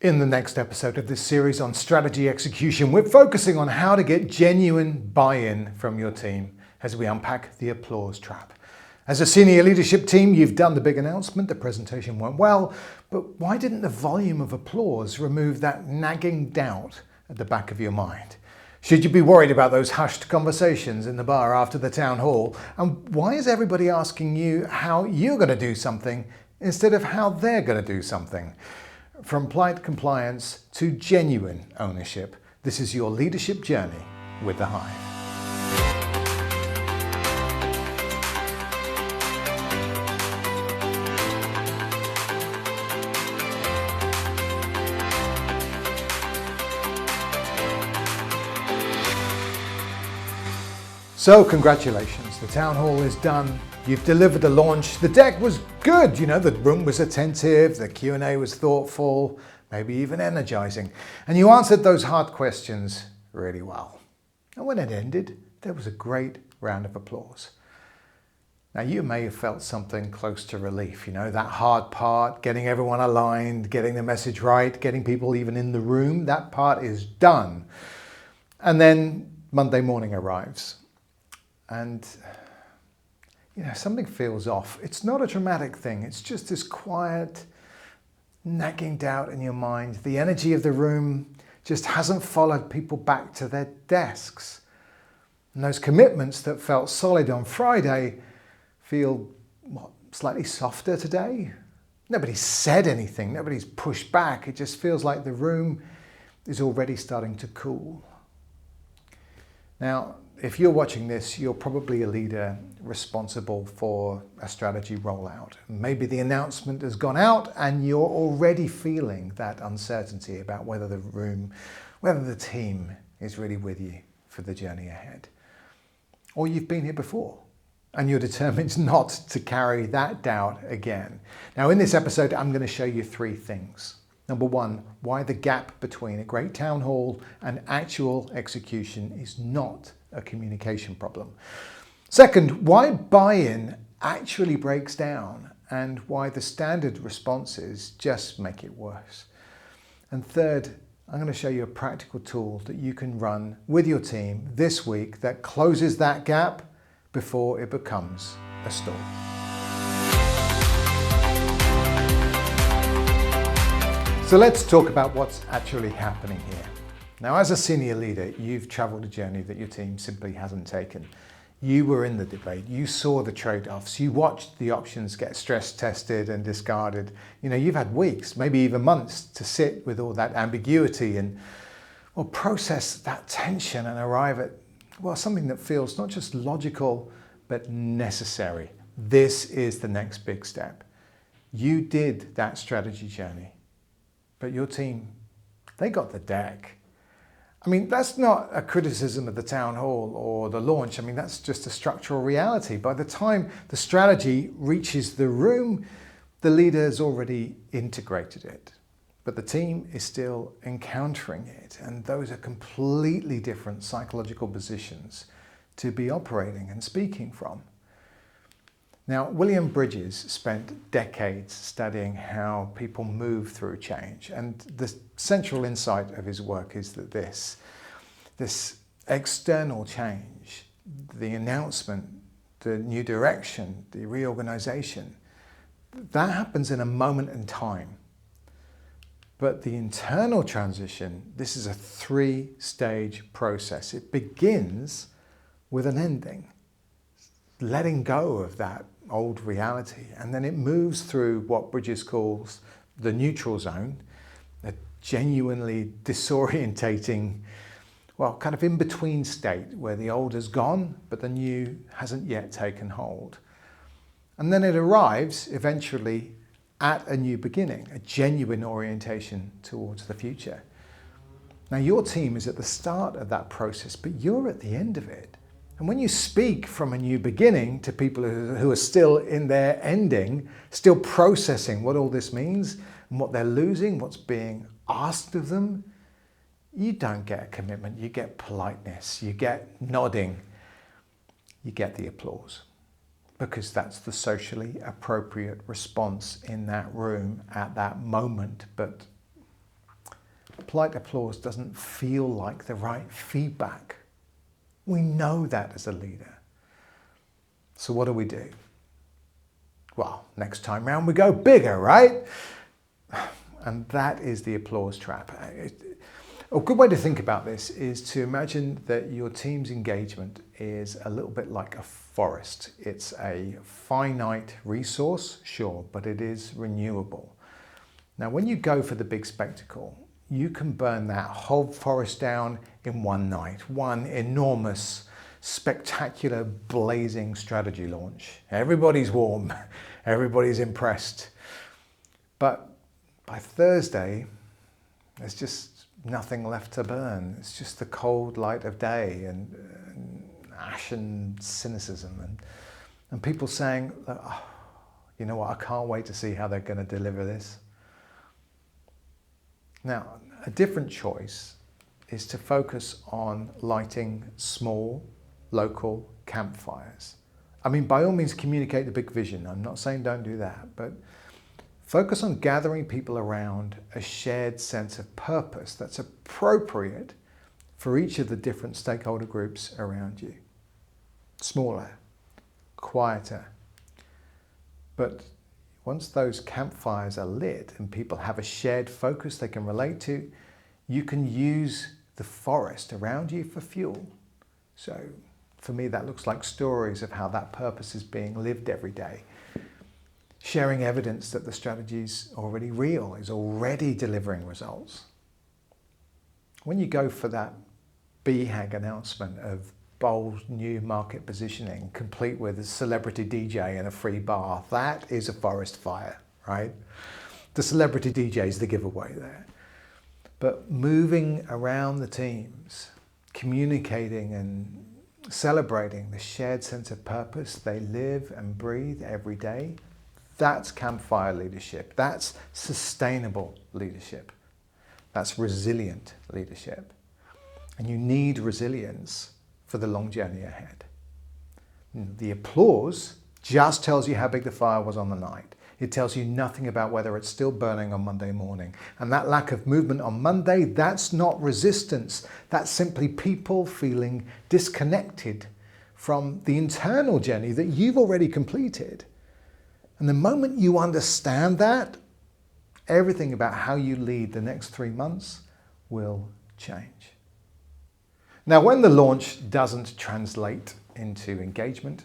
In the next episode of this series on strategy execution, we're focusing on how to get genuine buy-in from your team as we unpack the applause trap. As a senior leadership team, you've done the big announcement, the presentation went well, but why didn't the volume of applause remove that nagging doubt at the back of your mind? Should you be worried about those hushed conversations in the bar after the town hall? And why is everybody asking you how you're going to do something instead of how they're going to do something? From polite compliance to genuine ownership, this is your leadership journey with the Hive. So congratulations, the town hall is done. You've delivered the launch. The deck was good. You know, the room was attentive, the Q&A was thoughtful, maybe even energizing. And you answered those hard questions really well. And when it ended, there was a great round of applause. Now you may have felt something close to relief, you know, that hard part, getting everyone aligned, getting the message right, getting people even in the room, that part is done. And then Monday morning arrives. And you know, something feels off. It's not a dramatic thing. It's just this quiet, nagging doubt in your mind. The energy of the room just hasn't followed people back to their desks. And those commitments that felt solid on Friday feel, slightly softer today? Nobody's said anything. Nobody's pushed back. It just feels like the room is already starting to cool. Now, if you're watching this, you're probably a leader responsible for a strategy rollout. Maybe the announcement has gone out and you're already feeling that uncertainty about whether the team is really with you for the journey ahead. Or you've been here before and you're determined not to carry that doubt again. Now, in this episode, I'm going to show you three things. Number one, why the gap between a great town hall and actual execution is not a communication problem. Second, why buy-in actually breaks down and why the standard responses just make it worse. And third, I'm going to show you a practical tool that you can run with your team this week that closes that gap before it becomes a storm. So let's talk about what's actually happening here. Now, as a senior leader, you've traveled a journey that your team simply hasn't taken. You were in the debate, you saw the trade-offs, you watched the options get stress tested and discarded. You know, you've had weeks, maybe even months to sit with all that ambiguity and process that tension and arrive at something that feels not just logical, but necessary. This is the next big step. You did that strategy journey, but your team, they got the deck. I mean, that's not a criticism of the town hall or the launch. I mean, that's just a structural reality. By the time the strategy reaches the room, the leader's already integrated it, but the team is still encountering it. And those are completely different psychological positions to be operating and speaking from. Now, William Bridges spent decades studying how people move through change, and the central insight of his work is that this external change, the announcement, the new direction, the reorganization, that happens in a moment in time. But the internal transition, this is a three-stage process. It begins with an ending, letting go of that old reality, and then it moves through what Bridges calls the neutral zone, a genuinely disorientating, kind of in-between state where the old has gone but the new hasn't yet taken hold. And then it arrives eventually at a new beginning, a genuine orientation towards the future. Now, your team is at the start of that process, but you're at the end of it. And when you speak from a new beginning to people who are still in their ending, still processing what all this means and what they're losing, what's being asked of them, you don't get a commitment, you get politeness, you get nodding, you get the applause. Because that's the socially appropriate response in that room at that moment. But polite applause doesn't feel like the right feedback. We know that as a leader. So what do? Well, next time round we go bigger, right? And that is the applause trap. A good way to think about this is to imagine that your team's engagement is a little bit like a forest. It's a finite resource, sure, but it is renewable. Now, when you go for the big spectacle, you can burn that whole forest down in one night, one enormous, spectacular, blazing strategy launch. Everybody's warm, everybody's impressed. But by Thursday, there's just nothing left to burn. It's just the cold light of day and ashen cynicism and people saying, oh, you know what, I can't wait to see how they're going to deliver this. Now, a different choice is to focus on lighting small, local campfires. I mean, by all means, communicate the big vision. I'm not saying don't do that, but focus on gathering people around a shared sense of purpose that's appropriate for each of the different stakeholder groups around you. Smaller, quieter. But once those campfires are lit and people have a shared focus they can relate to, you can use the forest around you for fuel. So for me, that looks like stories of how that purpose is being lived every day. Sharing evidence that the strategy's already real, is already delivering results. When you go for that BHAG announcement of bold new market positioning, complete with a celebrity DJ and a free bar, that is a forest fire, right? The celebrity DJ is the giveaway there. But moving around the teams, communicating and celebrating the shared sense of purpose they live and breathe every day, that's campfire leadership. That's sustainable leadership. That's resilient leadership. And you need resilience for the long journey ahead. The applause just tells you how big the fire was on the night. It tells you nothing about whether it's still burning on Monday morning. And that lack of movement on Monday, that's not resistance. That's simply people feeling disconnected from the internal journey that you've already completed. And the moment you understand that, everything about how you lead the next 3 months will change. Now, when the launch doesn't translate into engagement,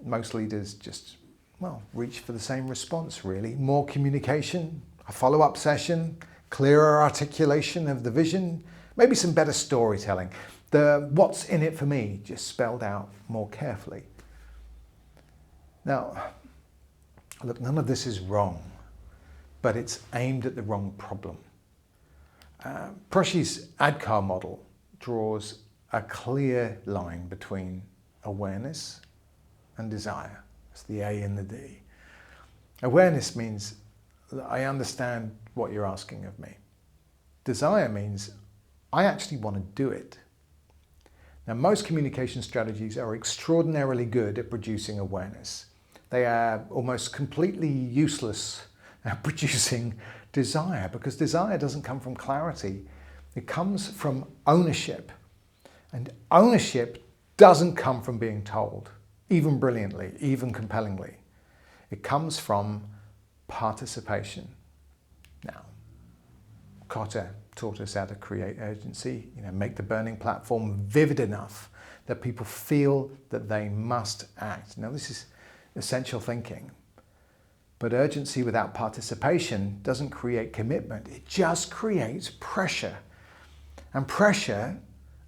most leaders just, well, reach for the same response, really. More communication, a follow-up session, clearer articulation of the vision, maybe some better storytelling. The what's in it for me just spelled out more carefully. Now, look, none of this is wrong, but it's aimed at the wrong problem. Proshy's ADKAR model draws a clear line between awareness and desire. It's the A and the D. Awareness means that I understand what you're asking of me. Desire means I actually want to do it. Now, most communication strategies are extraordinarily good at producing awareness. They are almost completely useless at producing desire, because desire doesn't come from clarity. It comes from ownership. And ownership doesn't come from being told, even brilliantly, even compellingly. It comes from participation. Now, Kotter taught us how to create urgency, make the burning platform vivid enough that people feel that they must act. Now, this is essential thinking. But urgency without participation doesn't create commitment. It just creates pressure. And pressure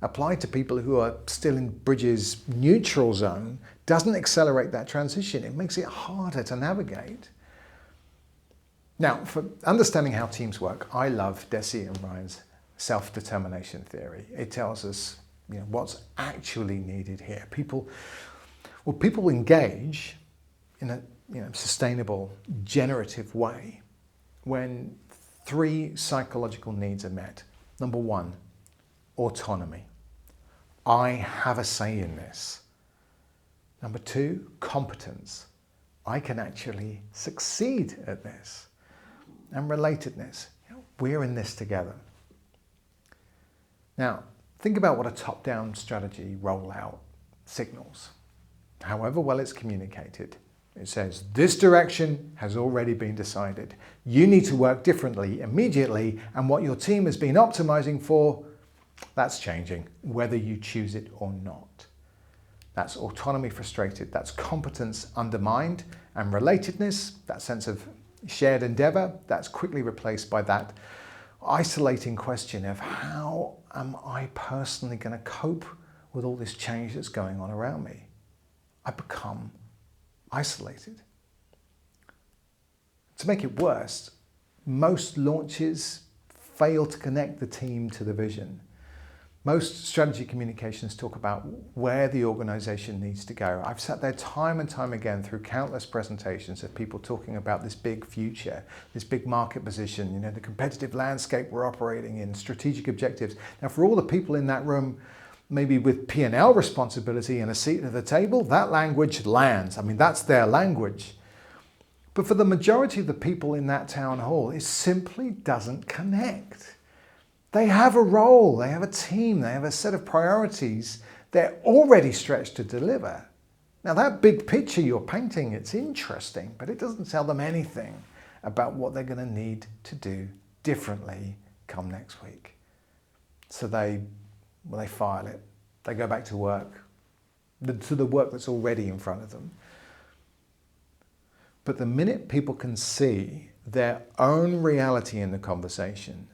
applied to people who are still in Bridges' neutral zone doesn't accelerate that transition. It makes it harder to navigate. Now, for understanding how teams work, I love Deci and Ryan's self-determination theory. It tells us what's actually needed here. People engage in a sustainable, generative way when 3 psychological needs are met. Number 1, autonomy. I have a say in this. Number 2, competence. I can actually succeed at this. And relatedness. We're in this together. Now, think about what a top-down strategy rollout signals. However well it's communicated, it says, this direction has already been decided. You need to work differently immediately, and what your team has been optimizing for, that's changing, whether you choose it or not. That's autonomy frustrated, that's competence undermined, and relatedness, that sense of shared endeavor, that's quickly replaced by that isolating question of how am I personally going to cope with all this change that's going on around me? I become isolated. To make it worse, most launches fail to connect the team to the vision. Most strategy communications talk about where the organization needs to go. I've sat there time and time again through countless presentations of people talking about this big future, this big market position, you know, the competitive landscape we're operating in, strategic objectives. Now, for all the people in that room, maybe with P&L responsibility and a seat at the table, that language lands. I mean, that's their language. But for the majority of the people in that town hall, it simply doesn't connect. They have a role, they have a team, they have a set of priorities they're already stretched to deliver. Now that big picture you're painting, it's interesting, but it doesn't tell them anything about what they're going to need to do differently come next week. So they file it, they go back to work, to the work that's already in front of them. But the minute people can see their own reality in the conversation,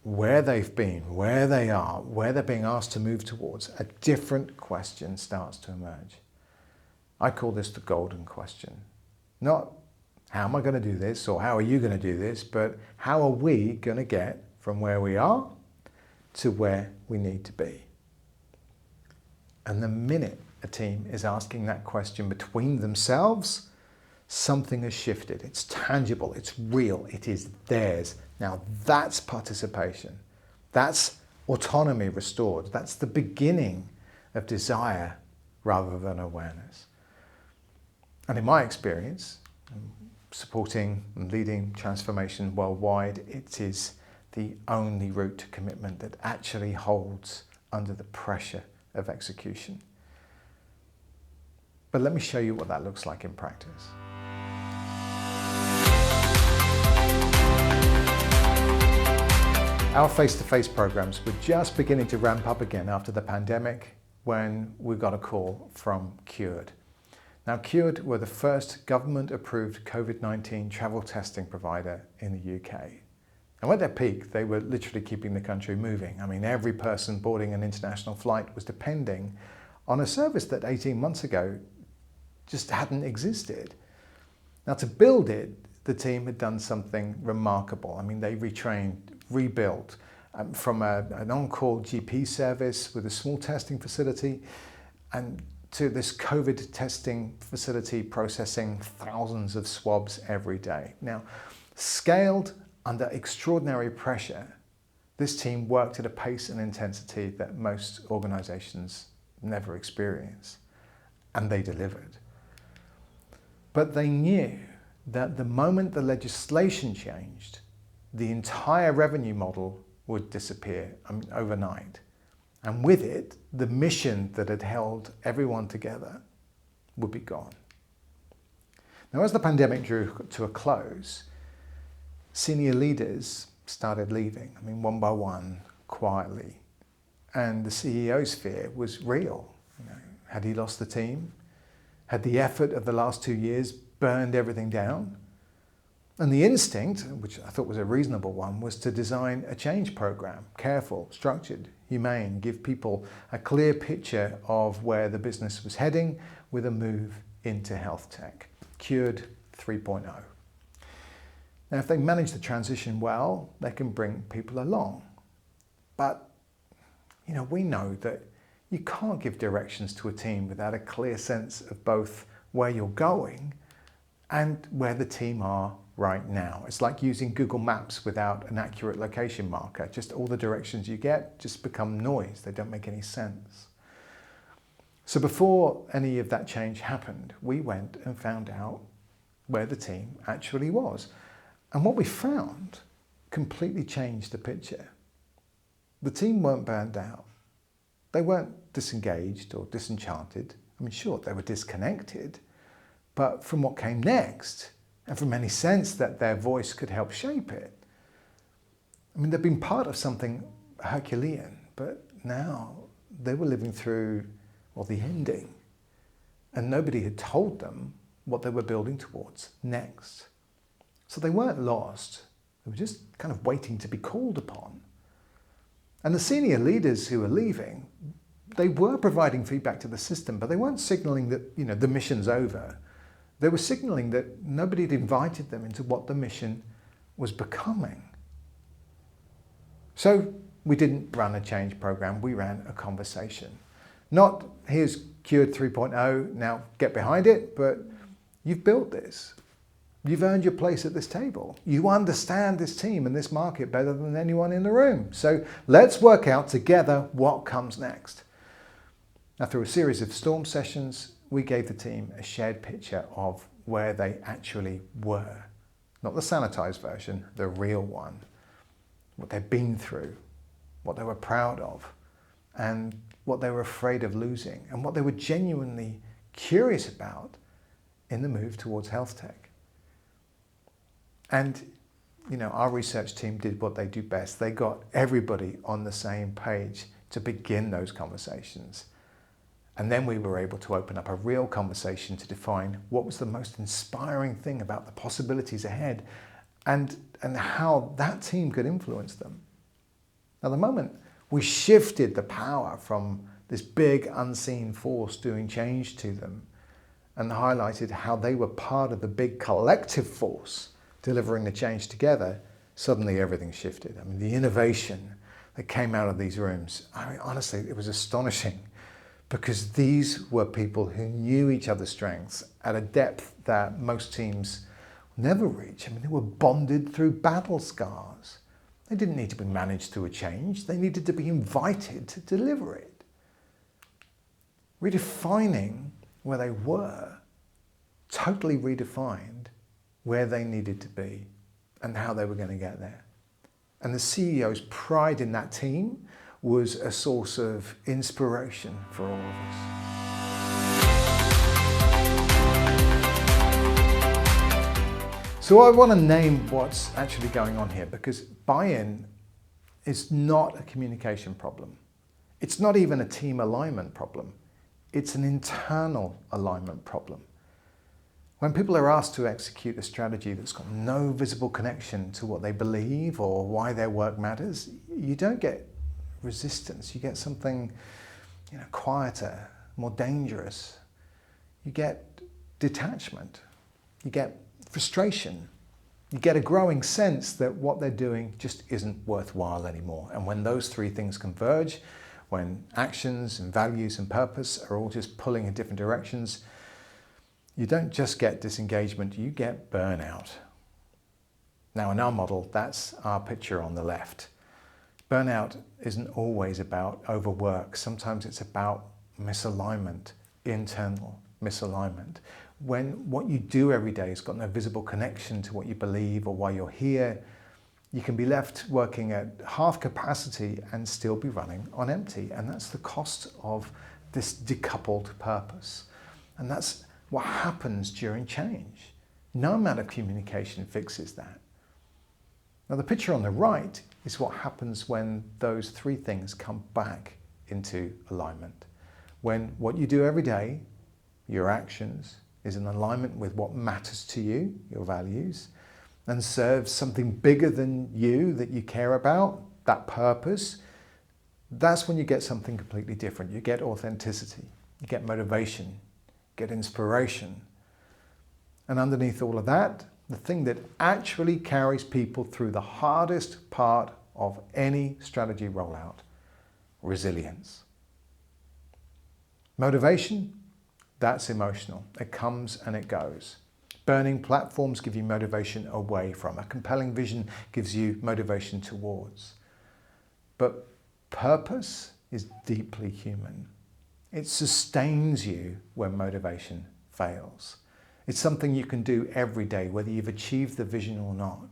where they've been, where they are, where they're being asked to move towards, a different question starts to emerge. I call this the golden question. Not how am I going to do this or how are you going to do this, but how are we going to get from where we are to where we need to be? And the minute a team is asking that question between themselves, something has shifted. It's tangible, it's real, it is theirs. Now that's participation. That's autonomy restored. That's the beginning of desire rather than awareness. And in my experience, supporting and leading transformation worldwide, it is the only route to commitment that actually holds under the pressure of execution. But let me show you what that looks like in practice. Our face-to-face programs were just beginning to ramp up again after the pandemic when we got a call from Qured. Now, Qured were the first government-approved COVID-19 travel testing provider in the UK. And at their peak, they were literally keeping the country moving. I mean, every person boarding an international flight was depending on a service that 18 months ago just hadn't existed. Now, to build it, the team had done something remarkable. I mean, they retrained, rebuilt from an on-call GP service with a small testing facility and to this COVID testing facility processing thousands of swabs every day. Now, scaled under extraordinary pressure, this team worked at a pace and intensity that most organizations never experience, and they delivered. But they knew that the moment the legislation changed, the entire revenue model would disappear overnight. And with it, the mission that had held everyone together would be gone. Now, as the pandemic drew to a close, senior leaders started leaving, one by one, quietly. And the CEO's fear was real. Had he lost the team? Had the effort of the last 2 years burned everything down? And the instinct, which I thought was a reasonable one, was to design a change program, careful, structured, humane, give people a clear picture of where the business was heading with a move into health tech. Qured 3.0. Now, if they manage the transition well, they can bring people along. But, we know that you can't give directions to a team without a clear sense of both where you're going and where the team are right now. It's like using Google Maps without an accurate location marker. Just all the directions you get just become noise. They don't make any sense. So before any of that change happened, we went and found out where the team actually was. And what we found completely changed the picture. The team weren't burned out. They weren't disengaged or disenchanted. I mean, sure, they were disconnected, but from what came next, and from any sense that their voice could help shape it, I mean, they'd been part of something Herculean, but now they were living through, well, the ending, and nobody had told them what they were building towards next. So they weren't lost. They were just kind of waiting to be called upon. And the senior leaders who were leaving, they were providing feedback to the system, but they weren't signaling that, the mission's over. They were signaling that nobody had invited them into what the mission was becoming. So we didn't run a change program, we ran a conversation. Not, here's Qured 3.0, now get behind it, but you've built this. You've earned your place at this table. You understand this team and this market better than anyone in the room. So let's work out together what comes next. Now, through a series of storm sessions, we gave the team a shared picture of where they actually were. Not the sanitized version, the real one. What they'd been through, what they were proud of, and what they were afraid of losing, and what they were genuinely curious about in the move towards health tech. And, our research team did what they do best. They got everybody on the same page to begin those conversations. And then we were able to open up a real conversation to define what was the most inspiring thing about the possibilities ahead and how that team could influence them. Now, the moment we shifted the power from this big unseen force doing change to them and highlighted how they were part of the big collective force delivering the change together, suddenly everything shifted. I mean, the innovation that came out of these rooms, honestly, it was astonishing, because these were people who knew each other's strengths at a depth that most teams never reach. I mean, they were bonded through battle scars. They didn't need to be managed through a change. They needed to be invited to deliver it. Redefining where they were totally redefined where they needed to be and how they were going to get there. And the CEO's pride in that team was a source of inspiration for all of us. So I want to name what's actually going on here, because buy-in is not a communication problem. It's not even a team alignment problem. It's an internal alignment problem. When people are asked to execute a strategy that's got no visible connection to what they believe or why their work matters, you don't get resistance. You get something, quieter, more dangerous. You get detachment. You get frustration. You get a growing sense that what they're doing just isn't worthwhile anymore. And when those three things converge, when actions and values and purpose are all just pulling in different directions, you don't just get disengagement, you get burnout. Now, in our model, that's our picture on the left. Burnout isn't always about overwork. Sometimes it's about misalignment, internal misalignment. When what you do every day has got no visible connection to what you believe or why you're here, you can be left working at half capacity and still be running on empty. And that's the cost of this decoupled purpose. And that's what happens during change. No amount of communication fixes that. Now, the picture on the right is what happens when those three things come back into alignment. When what you do every day, your actions, is in alignment with what matters to you, your values, and serves something bigger than you that you care about, that purpose, that's when you get something completely different. You get authenticity, you get motivation, get inspiration. And underneath all of that, the thing that actually carries people through the hardest part of any strategy rollout, resilience. Motivation, that's emotional. It comes and it goes. Burning platforms give you motivation away from. A compelling vision gives you motivation towards. But purpose is deeply human. It sustains you when motivation fails. It's something you can do every day, whether you've achieved the vision or not.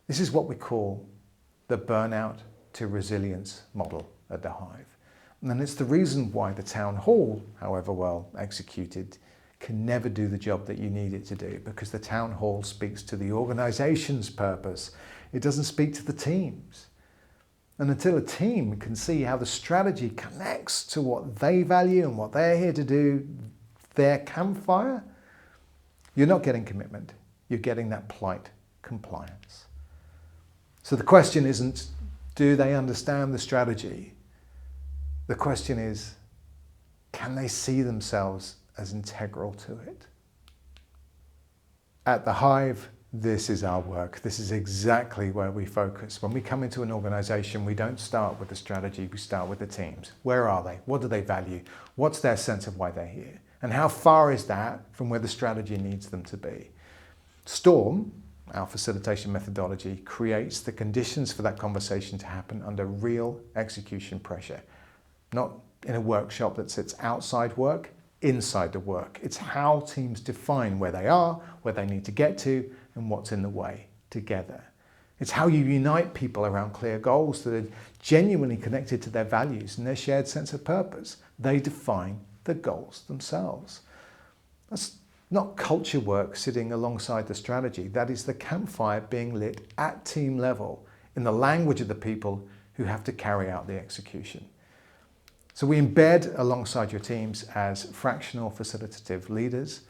This is what we call the burnout to resilience model at the Hive. And it's the reason why the Townhall, however well executed, can never do the job that you need it to do, because the Townhall speaks to the organization's purpose. It doesn't speak to the team's. And until a team can see how the strategy connects to what they value and what they're here to do, their campfire, you're not getting commitment. You're getting that polite compliance. So the question isn't, do they understand the strategy? The question is, can they see themselves as integral to it? At the Hive, this is our work. This is exactly where we focus. When we come into an organization, we don't start with the strategy, we start with the teams. Where are they? What do they value? What's their sense of why they're here? And how far is that from where the strategy needs them to be? Storm, our facilitation methodology, creates the conditions for that conversation to happen under real execution pressure. Not in a workshop that sits outside work, inside the work. It's how teams define where they are, where they need to get to, and what's in the way together. It's how you unite people around clear goals that are genuinely connected to their values and their shared sense of purpose. They define the goals themselves. That's not culture work sitting alongside the strategy. That is the campfire being lit at team level in the language of the people who have to carry out the execution. So we embed alongside your teams as fractional facilitative leaders,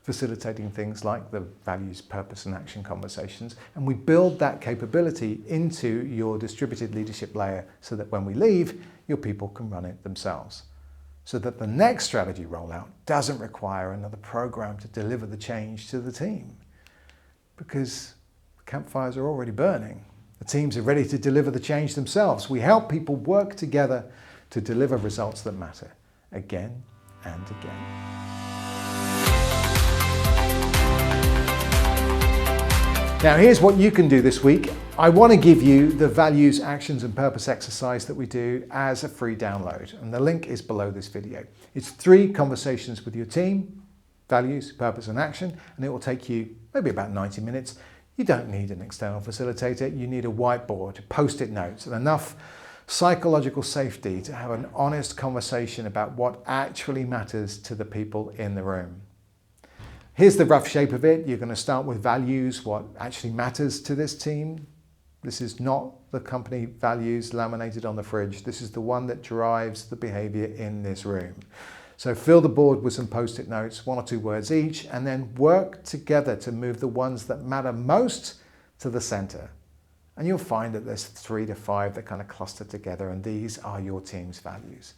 facilitating things like the values, purpose and action conversations. And we build that capability into your distributed leadership layer so that when we leave, your people can run it themselves. So that the next strategy rollout doesn't require another program to deliver the change to the team. Because the campfires are already burning. The teams are ready to deliver the change themselves. We help people work together to deliver results that matter again and again. Now here's what you can do this week. I want to give you the values, actions and purpose exercise that we do as a free download, and the link is below this video. It's 3 conversations with your team, values, purpose and action, and it will take you maybe about 90 minutes. You don't need an external facilitator, you need a whiteboard, post-it notes and enough psychological safety to have an honest conversation about what actually matters to the people in the room. Here's the rough shape of it. You're going to start with values, what actually matters to this team. This is not the company values laminated on the fridge. This is the one that drives the behavior in this room. So fill the board with some post-it notes, 1 or 2 words each, and then work together to move the ones that matter most to the center. And you'll find that there's 3 to 5 that kind of cluster together, and these are your team's values.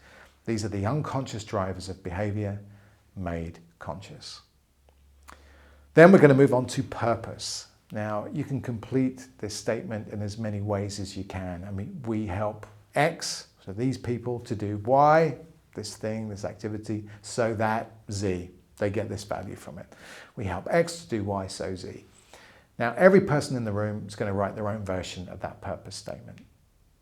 These are the unconscious drivers of behavior made conscious. Then we're going to move on to purpose. Now, you can complete this statement in as many ways as you can. I mean, we help X, so these people, to do Y, this thing, this activity, so that Z, they get this value from it. We help X to do Y, so Z. Now, every person in the room is going to write their own version of that purpose statement.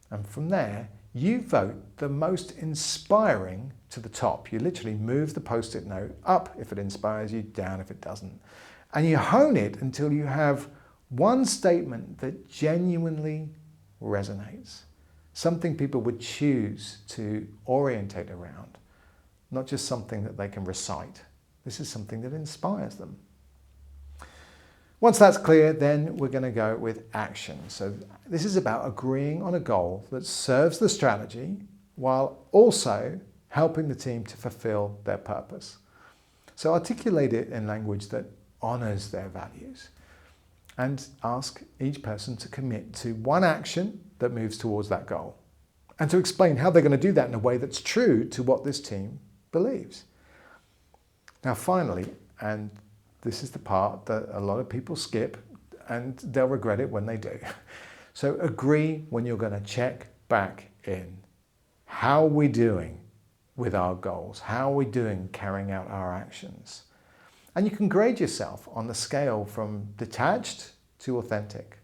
And from there, you vote the most inspiring to the top. You literally move the post-it note up if it inspires you, down if it doesn't. And you hone it until you have one statement that genuinely resonates. Something people would choose to orientate around, not just something that they can recite. This is something that inspires them. Once that's clear, then we're going to go with action. So this is about agreeing on a goal that serves the strategy while also helping the team to fulfill their purpose. So articulate it in language that honors their values and ask each person to commit to one action that moves towards that goal and to explain how they're going to do that in a way that's true to what this team believes. Now finally, and this is the part that a lot of people skip and they'll regret it when they do. So agree when you're going to check back in. How are we doing with our goals? How are we doing carrying out our actions? And you can grade yourself on the scale from detached to authentic,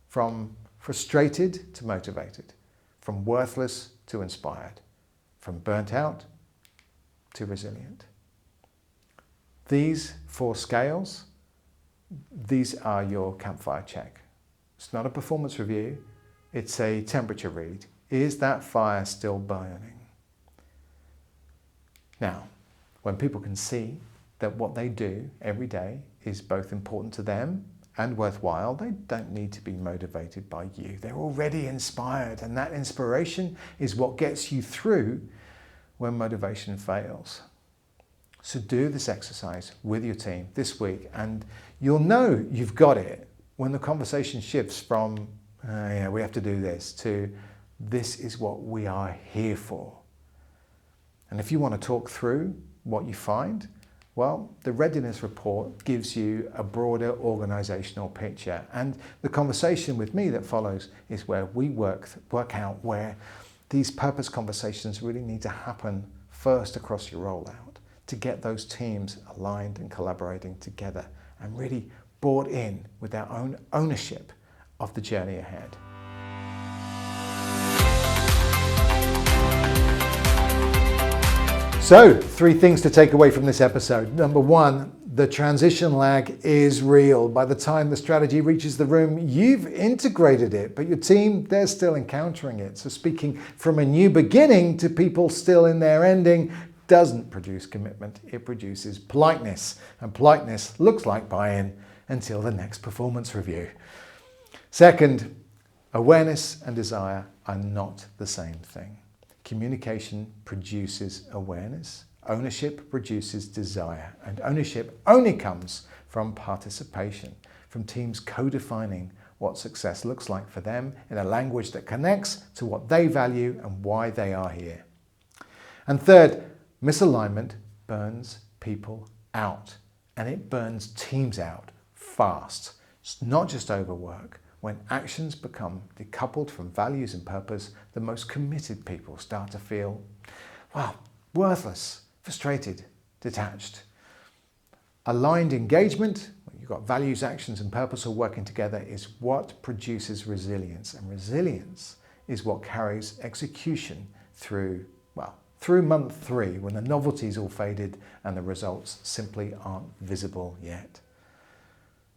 from frustrated to motivated, from worthless to inspired, from burnt out to resilient. These 4 scales, these are your campfire check. It's not a performance review. It's a temperature read. Is that fire still burning? Now, when people can see that what they do every day is both important to them and worthwhile, they don't need to be motivated by you. They're already inspired, and that inspiration is what gets you through when motivation fails. So do this exercise with your team this week, and you'll know you've got it when the conversation shifts from, yeah, we have to do this, to this is what we are here for. And if you want to talk through what you find, well, the Readiness report gives you a broader organisational picture, and the conversation with me that follows is where we work out where these purpose conversations really need to happen first across your rollout to get those teams aligned and collaborating together and really bought in with their own ownership of the journey ahead. So, 3 things to take away from this episode. Number 1, the transition lag is real. By the time the strategy reaches the room, you've integrated it, but your team, they're still encountering it. So speaking from a new beginning to people still in their ending doesn't produce commitment, it produces politeness. And politeness looks like buy-in until the next performance review. Second, awareness and desire are not the same thing. Communication produces awareness, ownership produces desire, and ownership only comes from participation, from teams co-defining what success looks like for them in a language that connects to what they value and why they are here. And third, misalignment burns people out, and it burns teams out fast. It's not just overwork. When actions become decoupled from values and purpose, the most committed people start to feel, well, worthless, frustrated, detached. Aligned engagement, when you've got values, actions and purpose all working together, is what produces resilience. And resilience is what carries execution through month 3, when the novelty's all faded and the results simply aren't visible yet.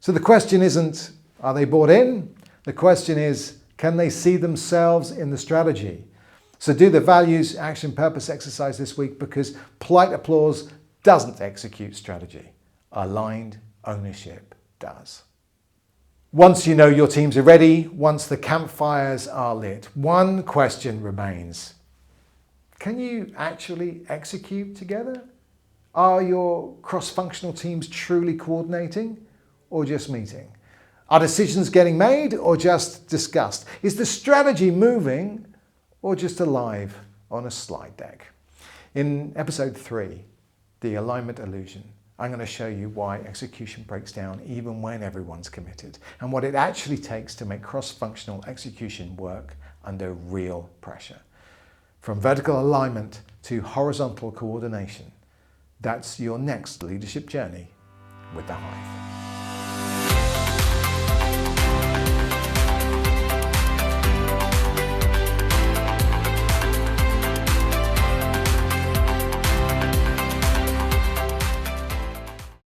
So the question isn't, are they bought in? The question is, can they see themselves in the strategy? So do the values, action, purpose exercise this week, because polite applause doesn't execute strategy. Aligned ownership does. Once you know your teams are ready, once the campfires are lit, one question remains. Can you actually execute together? Are your cross-functional teams truly coordinating or just meeting? Are decisions getting made or just discussed? Is the strategy moving or just alive on a slide deck? In episode 3, The Alignment Illusion, I'm going to show you why execution breaks down even when everyone's committed, and what it actually takes to make cross-functional execution work under real pressure. From vertical alignment to horizontal coordination, that's your next leadership journey with the Hive.